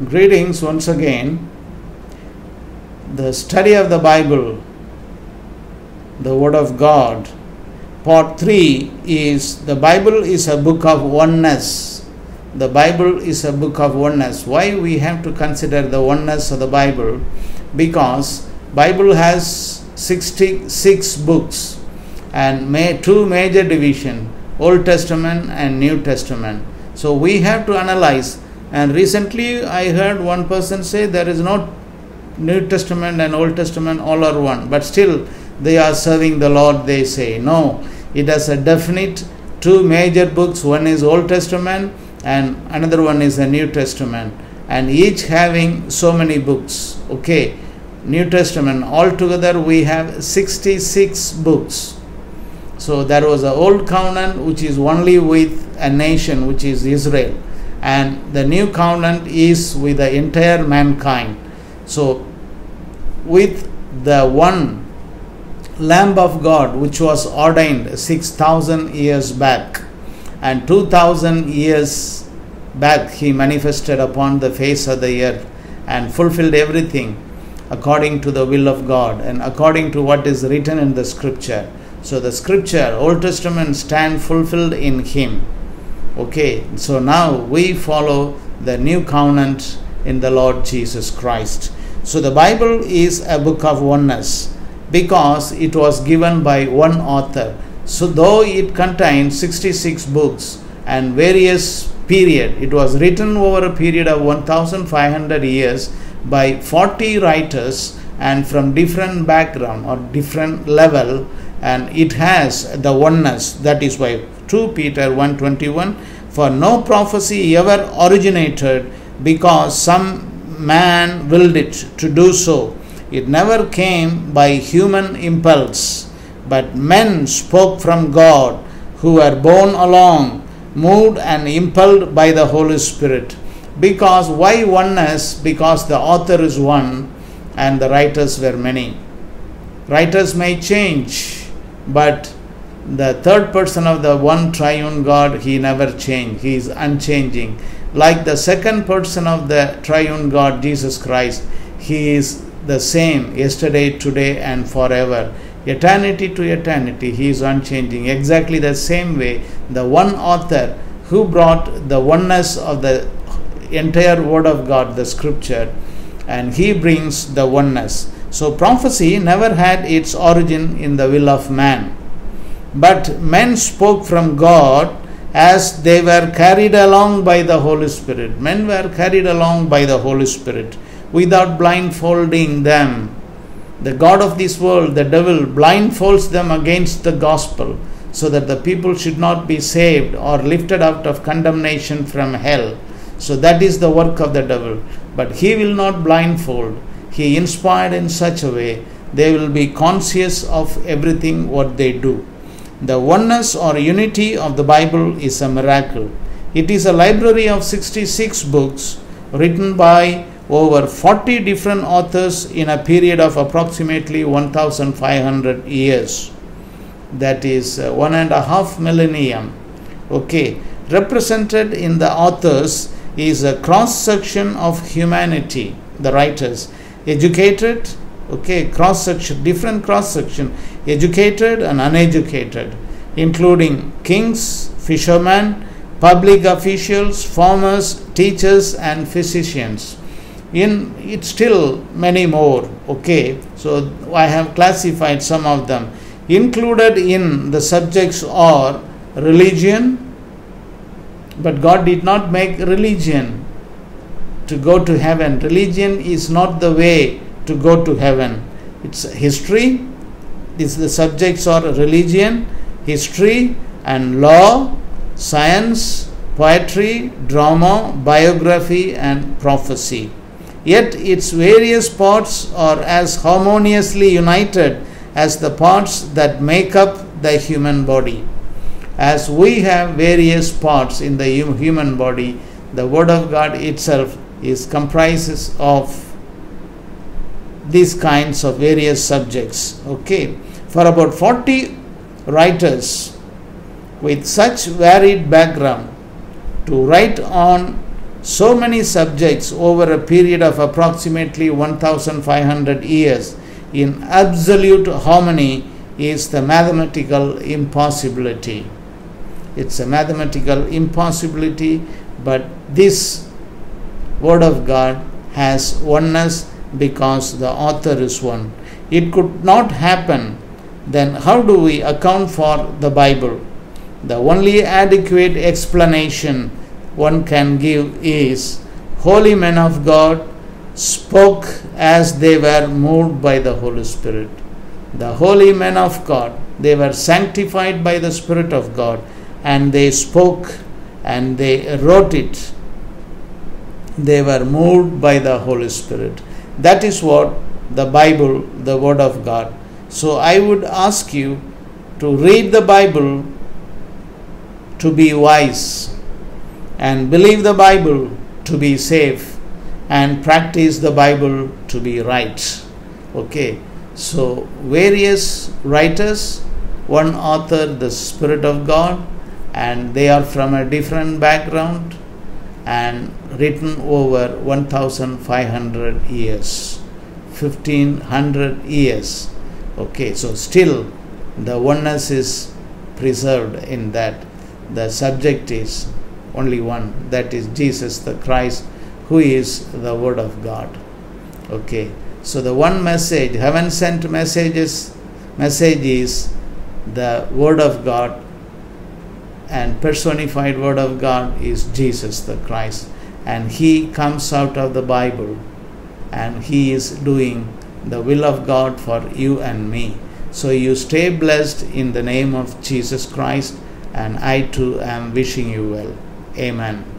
Greetings once again. The study of the Bible, the Word of God. Part 3 is the Bible is a book of oneness. The Bible is a book of oneness. Why we have to consider the oneness of the Bible? Because Bible has 66 books and two major divisions, Old Testament and New Testament. So we have to analyze. And recently I heard one person say there is no New Testament and Old Testament, all are one. But still they are serving the Lord, they say. No, it has a definite two major books. One is Old Testament and another one is the New Testament. And each having so many books. Okay, New Testament, altogether we have 66 books. So there was an Old Covenant which is only with a nation which is Israel. And the new covenant is with the entire mankind. So with the one Lamb of God which was ordained 6,000 years back, and 2,000 years back he manifested upon the face of the earth and fulfilled everything according to the will of God and according to what is written in the scripture. So the scripture, Old Testament, stand fulfilled in him. Okay, so now we follow the new covenant in the Lord Jesus Christ. So the Bible is a book of oneness because it was given by one author. So though it contains 66 books and various period, it was written over a period of 1,500 years by 40 writers and from different background or different level, and it has the oneness. That is why 2 Peter 1:21, for no prophecy ever originated because some man willed it to do so. It never came by human impulse, but men spoke from God, who were borne along, moved and impelled by the Holy Spirit. Because why oneness? Because the author is one and the writers were many. Writers may change, but the third person of the one triune God, he never changed. He is unchanging. Like the second person of the triune God, Jesus Christ, he is the same yesterday, today and forever. Eternity to eternity, he is unchanging. Exactly the same way, the one author who brought the oneness of the entire word of God, the scripture, and he brings the oneness. So prophecy never had its origin in the will of man, but men spoke from God as they were carried along by the Holy Spirit. Men were carried along by the Holy Spirit without blindfolding them. The God of this world, the devil, blindfolds them against the gospel so that the people should not be saved or lifted out of condemnation from hell. So that is the work of the devil. But he will not blindfold. He inspired in such a way they will be conscious of everything what they do. The oneness or unity of the Bible is a miracle. It is a library of 66 books written by over 40 different authors in a period of approximately 1,500 years. That is 1.5 millennium. Okay, represented in the authors is a cross-section of humanity, the writers. Educated, okay, cross-section, different cross-section, educated and uneducated, including kings, fishermen, public officials, farmers, teachers and physicians. In it still many more, okay. So I have classified some of them. Included in the subjects are religion, but God did not make religion to go to heaven. Religion is not the way to go to heaven. It's history. The subjects are religion, history and law, science, poetry, drama, biography and prophecy. Yet its various parts are as harmoniously united as the parts that make up the human body. As we have various parts in the human body, the Word of God itself comprises of these kinds of various subjects. Okay, for about 40 writers with such varied background to write on so many subjects over a period of approximately 1500 years in absolute harmony is the mathematical impossibility. It's a mathematical impossibility, but this Word of God has oneness because the author is one. It could not happen. Then how do we account for the Bible? The only adequate explanation one can give is holy men of God spoke as they were moved by the Holy Spirit. The holy men of God, they were sanctified by the Spirit of God, and they spoke and they wrote it. They were moved by the Holy Spirit. That is what the Bible, the Word of God. So I would ask you to read the Bible to be wise, and believe the Bible to be safe, and practice the Bible to be right. Okay, so various writers, one author, the Spirit of God, and they are from a different background and written over 1500 years, 1500 years. Okay, so still the oneness is preserved in that. The subject is only one, that is Jesus the Christ, who is the Word of God. Okay, so the one message, heaven sent message is the Word of God, and personified Word of God is Jesus the Christ, and He comes out of the Bible, and He is doing the will of God for you and me. So you stay blessed in the name of Jesus Christ, and I too am wishing you well. Amen.